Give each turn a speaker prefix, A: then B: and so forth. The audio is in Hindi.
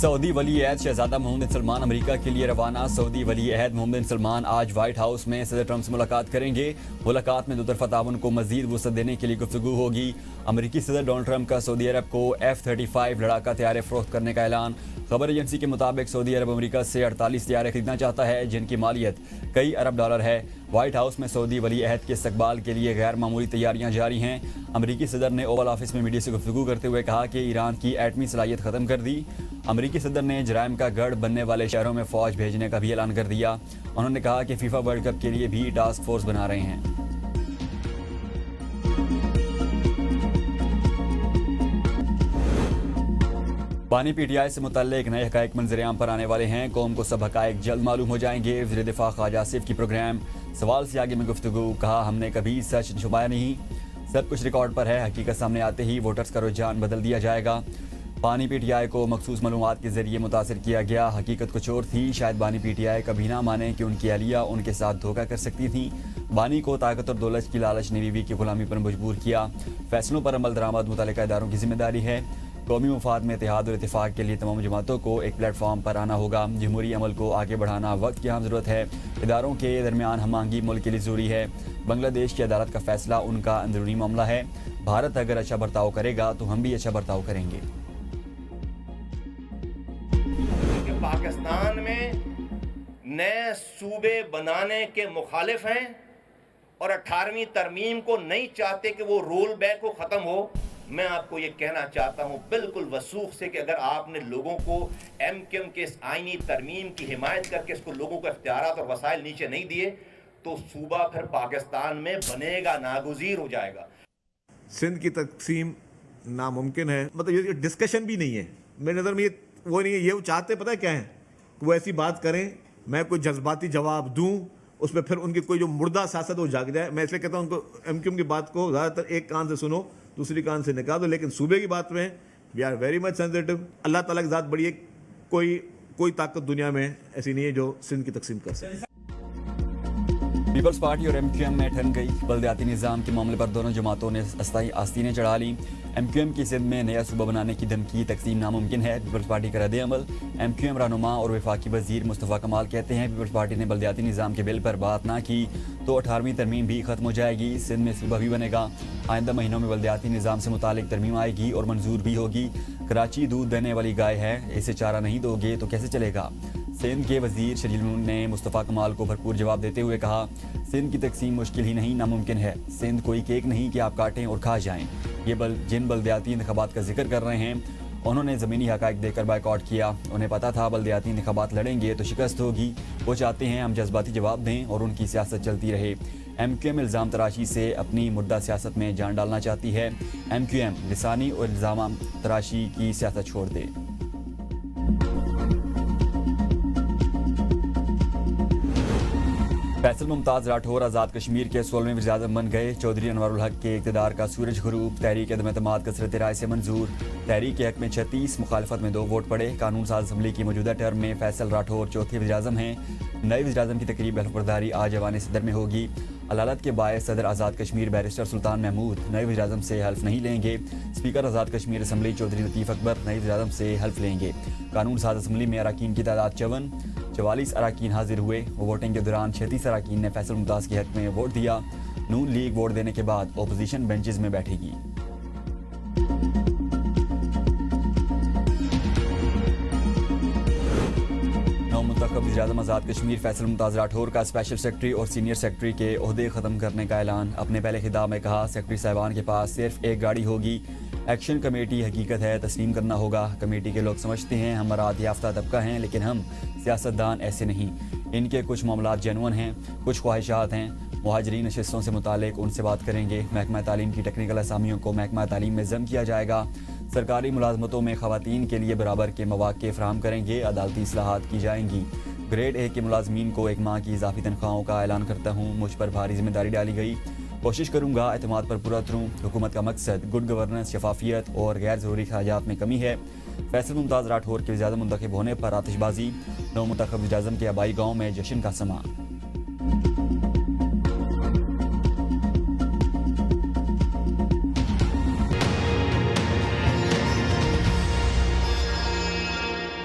A: सऊदी वली अहद शहजादा मोहम्मद बिन सलमान अमेरिका के लिए रवाना। सऊदी वली अहद मोहम्मद बिन सलमान आज व्हाइट हाउस में सदर ट्रंप से मुलाकात करेंगे। मुलाकात में दो तरफा ताउन को मजीद वसअत देने के लिए गुफ्तगू होगी। अमेरिकी सदर डोनाल्ड ट्रंप का सऊदी अरब को F-35 लड़ाका तैयारे फरोख्त करने का ऐलान। खबर एजेंसी के मुताबिक सऊदी अरब अमेरिका से 48 तैयारे खरीदना चाहता है, जिनकी मालियत कई अरब डॉलर है। व्हाइट हाउस में सऊदी वली अहद के इस्तकबाल के लिए गैर मामूली तैयारियां जारी हैं। अमेरिकी सदर ने ओवल ऑफिस में मीडिया से गुफ्तगू करते हुए कहा कि ईरान की एटमी सलाहियत ख़त्म कर दी। अमेरिकी सदर ने जराइम का गढ़ बनने वाले शहरों में फ़ौज भेजने का भी ऐलान कर दिया। उन्होंने कहा कि फीफा वर्ल्ड कप के लिए भी टास्क फोर्स बना रहे हैं। बानी PTI से मुतल्लिक नए हक़ाइक़ मंज़र-ए-आम पर आने वाले हैं। कौम को सब हक़ाइक़ जल्द मालूम हो जाएंगे। वज़ीर दिफ़ा ख्वाजा आसिफ की प्रोग्राम सवाल से आगे में गुफ्तगू। कहा, हमने कभी सच छुपाया नहीं, सब कुछ रिकॉर्ड पर है। हकीकत सामने आते ही वोटर्स का रुझान बदल दिया जाएगा। बानी PTI को मखसूस मालूमात के ज़रिए मुतासिर किया गया। हकीकत कुछ और थी। शायद बानी PTI कभी ना माने कि उनकी अहलिया उनके साथ धोखा कर सकती थी। बानी को ताकत और दौलत की लालच ने बीवी की गुलामी पर मजबूर किया। फैसलों पर अमल दरामद मुतल्लिका इदारों की जिम्मेदारी है। कौमी मुफाद में इत्तेहाद और इत्तेफाक के लिए तमाम जमातों को एक प्लेटफॉर्म पर आना होगा। जमहूरी अमल को आगे बढ़ाना वक्त की अहम ज़रूरत है। इदारों के दरमियान हम आहंगी मुल्क के लिए ज़रूरी है। बांग्लादेश की अदालत का फैसला उनका अंदरूनी मामला है। भारत अगर अच्छा बर्ताव करेगा तो हम भी अच्छा बर्ताव करेंगे।
B: पाकिस्तान में नए सूबे बनाने के मुखालिफ हैं और 18वीं तरमीम को नहीं चाहते कि वो रोल बैक को ख़त्म हो। मैं आपको ये कहना चाहता हूँ बिल्कुल वसूख से कि अगर आपने लोगों को MQM के इस आईनी तरमीम की हिमायत करके इसको लोगों को इख्तियारात और वसाइल नीचे नहीं दिए तो सूबा फिर पाकिस्तान में बनेगा, नागुज़ीर हो जाएगा।
C: सिंध की तकसीम नामुमकिन है, मतलब ये डिस्कशन भी नहीं है मेरी नज़र में। ये वो नहीं है, ये वो चाहते पता है क्या है, वो ऐसी बात करें, मैं कोई जज्बाती जवाब दूं, उसमें फिर उनकी कोई जो मुर्दा सियासत वो जाग जाए। मैं इसलिए कहता हूँ उनको MQM की बात को ज़्यादातर एक कान से सुनो, दूसरी कान से निकाल दो। लेकिन सूबे की बात में we are very much sensitive. अल्लाह ताला की ज़ात बड़ी है, कोई ताकत दुनिया में ऐसी नहीं है जो सिंध की तकसीम कर सके।
A: पीपल्स पार्टी और MQM में ठन गई। बल्दियाती निज़ाम के मामले पर दोनों जमातों ने अस्थायी आस्तीनें चढ़ा ली। MQM की सिंध में नया सूबा बनाने की धमकी तकसीम नामुमकिन है। पीपल्स पार्टी का रद्द-ए-अमल। MQM रहनुमा और वफाकी वजीर मुस्तफ़ा कमाल कहते हैं, पीपल्स पार्टी ने बल्दियाती निज़ाम के बिल पर बात ना की तो 18वीं तरमीम भी ख़त्म हो जाएगी। सिंध में सूबा भी बनेगा। आइंदा महीनों में बल्दियाती निज़ाम से मुतालिक तरमीम आएगी और मंजूर भी होगी। कराची दूध देने वाली गाय है, इसे चारा नहीं दोगे तो कैसे चलेगा। सिंध के वजीर शरील ने मुस्तफ़ा कमाल को भरपूर जवाब देते हुए कहा, सिंध की तकसीम मुश्किल ही नहीं, नामुमकिन है। सिंध कोई केक नहीं कि आप काटें और खा जाएं। ये जिन बल्दियाती इंतखाबात का जिक्र कर रहे हैं, उन्होंने ज़मीनी हक़ाइक़ देकर बायकॉट किया। उन्हें पता था बल्दियाती इंतखाबात लड़ेंगे तो शिकस्त होगी। वो चाहते हैं हम जज्बाती जवाब दें और उनकी सियासत चलती रहे। MQM इल्ज़ाम तराशी से अपनी मुद्दा सियासत में जान डालना चाहती है। MQM लिसानी और इल्ज़ाम तराशी की सियासत छोड़ दे। फैसल मुमताज़ राठौर आज़ाद कश्मीर के 16वें वज़ीर-ए-आज़म बन गए। चौधरी अनवारुल हक के इक़्तिदार का सूरज ग़ुरूब। तहरीक अदम-ए-एतमाद कसरत राय से मंजूर। तहरीक के हक में 36, मुखालफत में 2 वोट पड़े। कानून साज असम्बली की मौजूदा टर्म में फैसल राठौर चौथे वज़ीर-ए-आज़म हैं। नए वज़ीर-ए-आज़म की तकरीब हल्फ़बरदारी आज ऐवान सदर में होगी। अदालत के बायस सदर आज़ाद कश्मीर बैरिस्टर सुल्तान महमूद नए वज़ीर-ए-आज़म से हल्फ नहीं लेंगे। स्पीकर आज़ाद कश्मीर असम्बली चौधरी लतीफ़ अकबर नए वज़ीर-ए-आज़म से हल्फ लेंगे। कानून साज असम्बली में अरकान की तादाद 44 अरकान हाजिर हुए। वोटिंग के दौरान 36 अरकान ने फैसल मुमताज़ के हक में वोट दिया। नून लीग वोट देने के बाद अपोजिशन बेंचेस में बैठेगी। नवमुंतखब वज़ीर-ए-आज़म आज़ाद कश्मीर फैसल मुमताज़ राठौर का स्पेशल सेक्रेटरी और सीनियर सेक्रेटरी के ओहदे ख़त्म करने का ऐलान। अपने पहले खिताब में कहा, सेक्रेटरी साहिबान के पास सिर्फ एक गाड़ी होगी। एक्शन कमेटी हकीकत है, तस्लीम करना होगा। कमेटी के लोग समझते हैं हम मराद याफ्ता तबका हैं, लेकिन हम सियासतदान ऐसे नहीं। इनके कुछ मामलात जेनुइन हैं, कुछ ख्वाहिशात हैं। मुहाजिरीन नशिस्तों से मुतालिक उनसे बात करेंगे। महकमा तालीम की टेक्निकल असामियों को महकमा तालीम में ज़म किया जाएगा। सरकारी मुलाजमतों में ख़वातीन के लिए बराबर के मौक़े फ़राहम करेंगे। अदालती इस्लाहात की जाएंगी। ग्रेड A के मुलाजमीन को 1 माह की इजाफी तनख्वाहों का ऐलान करता हूँ। मुझ पर भारी जिम्मेदारी डाली गई, कोशिश करूँगा एतमाद पर पूरा उतरूँ। हुकूमत का मकसद गुड गवर्नेंस, शफाफियत और गैर ज़रूरी खर्चात में कमी है। फैसल मुमताज़ राठौर के वज़ीर-ए-आज़म मुंतखब होने पर आतिशबाजी। नवमुंतखब वज़ीर-ए-आज़म के आबाई गाँव में जश्न का समा।